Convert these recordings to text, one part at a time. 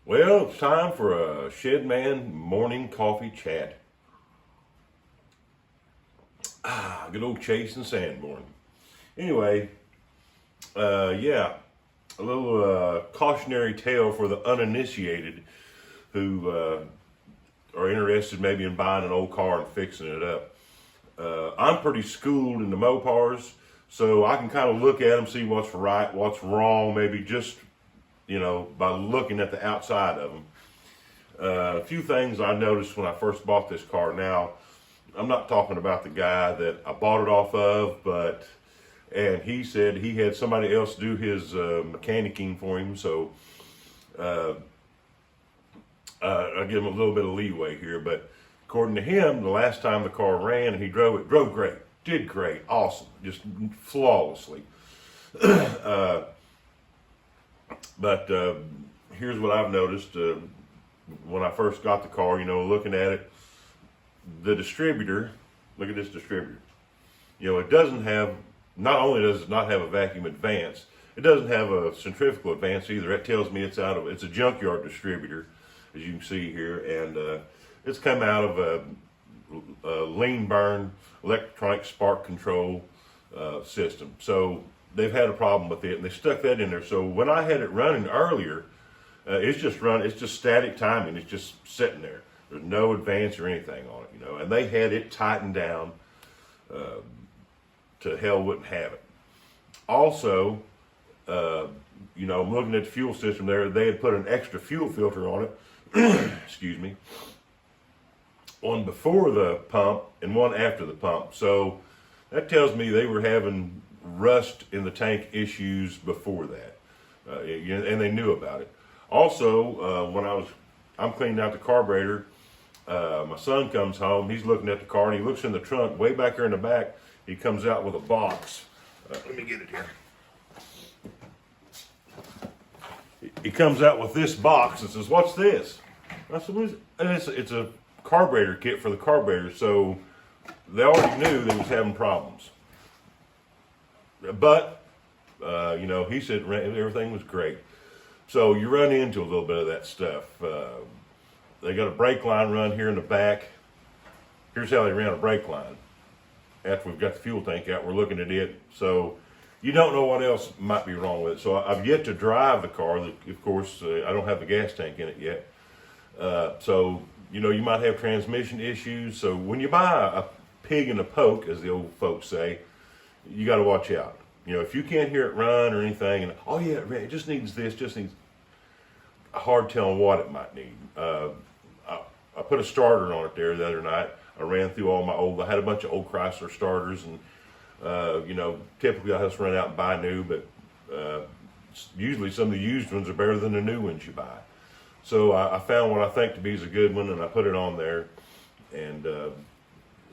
Well, it's time for a Shedman morning coffee chat. Good old Chase and Sanborn. Anyway, yeah, a little cautionary tale for the uninitiated who are interested maybe in buying an old car and fixing it up. I'm pretty schooled in the Mopars, so I can kind of look at them, see what's right, what's wrong, maybe just, by looking at the outside of them. A few things I noticed when I first bought this car. Now, I'm not talking about the guy that I bought it off of, and he said he had somebody else do his mechanicking for him, so I give him a little bit of leeway here. But according to him, the last time the car ran and he drove it, drove great, did great, awesome, just flawlessly. But here's what I've noticed when I first got the car, looking at it, the distributor, look at this distributor. It doesn't have, not only does it not have a vacuum advance, it doesn't have a centrifugal advance either. That tells me it's a junkyard distributor, as you can see here, and it's come out of a lean burn electronic spark control system. So they've had a problem with it, and they stuck that in there. So when I had it running earlier, it's just static timing. It's just sitting there. There's no advance or anything on it, and they had it tightened down to hell wouldn't have it. Also, I'm looking at the fuel system there. They had put an extra fuel filter on it, excuse me, one before the pump and one after the pump. So that tells me they were having rust in the tank issues before that, and they knew about it. Also, when I'm cleaning out the carburetor, my son comes home, he's looking at the car, and he looks in the trunk, way back there in the back, he comes out with a box. Let me get it here. He comes out with this box and says, "What's this?" I said, "What is it?" And it's a carburetor kit for the carburetor, so they already knew they was having problems. But, he said everything was great. So you run into a little bit of that stuff. They got a brake line run here in the back. Here's how they ran a brake line. After we've got the fuel tank out, we're looking at it. So you don't know what else might be wrong with it. So I've yet to drive the car. Of course, I don't have the gas tank in it yet. So, you might have transmission issues. So when you buy a pig in a poke, as the old folks say, you got to watch out. If you can't hear it run or anything, and oh yeah, it just needs this, hard telling what it might need. I put a starter on it there the other night. I ran through I had a bunch of old Chrysler starters, and typically I just run out and buy new, but usually some of the used ones are better than the new ones you buy. So I found what I think to be is a good one, and I put it on there, and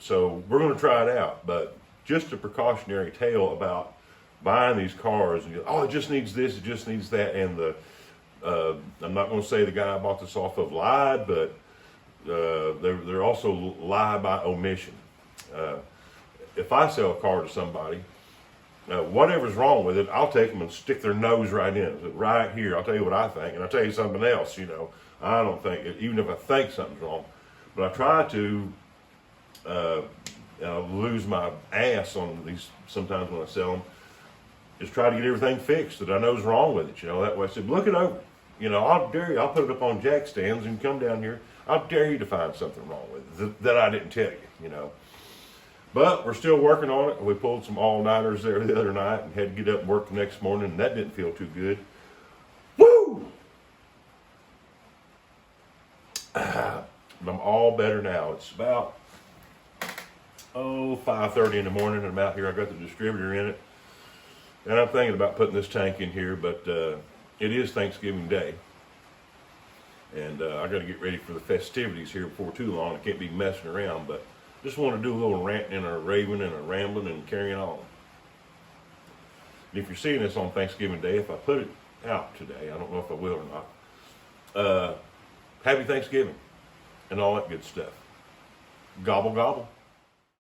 so we're going to try it out. But just a precautionary tale about buying these cars, and it just needs this, it just needs that, and I'm not going to say the guy I bought this off of lied, but they're also lie by omission. If I sell a car to somebody, whatever's wrong with it, I'll take them and stick their nose right in it, right here. I'll tell you what I think, and I'll tell you something else. I don't think, even if I think something's wrong, but I try to lose my ass on these sometimes when I sell them. Just try to get everything fixed that I know is wrong with it. That way I said, look it over. I'll dare you. I'll put it up on jack stands and come down here. I'll dare you to find something wrong with it that I didn't tell you. But we're still working on it. We pulled some all-nighters there the other night and had to get up and work the next morning, and that didn't feel too good. Woo! I'm all better now. It's about 5:30 in the morning, and I'm out here. I got the distributor in it, and I'm thinking about putting this tank in here, but it is Thanksgiving Day, and I got to get ready for the festivities here before too long. I can't be messing around, but just want to do a little ranting and a raving and a rambling and carrying on. And if you're seeing this on Thanksgiving Day, if I put it out today, I don't know if I will or not, happy Thanksgiving and all that good stuff. Gobble, gobble.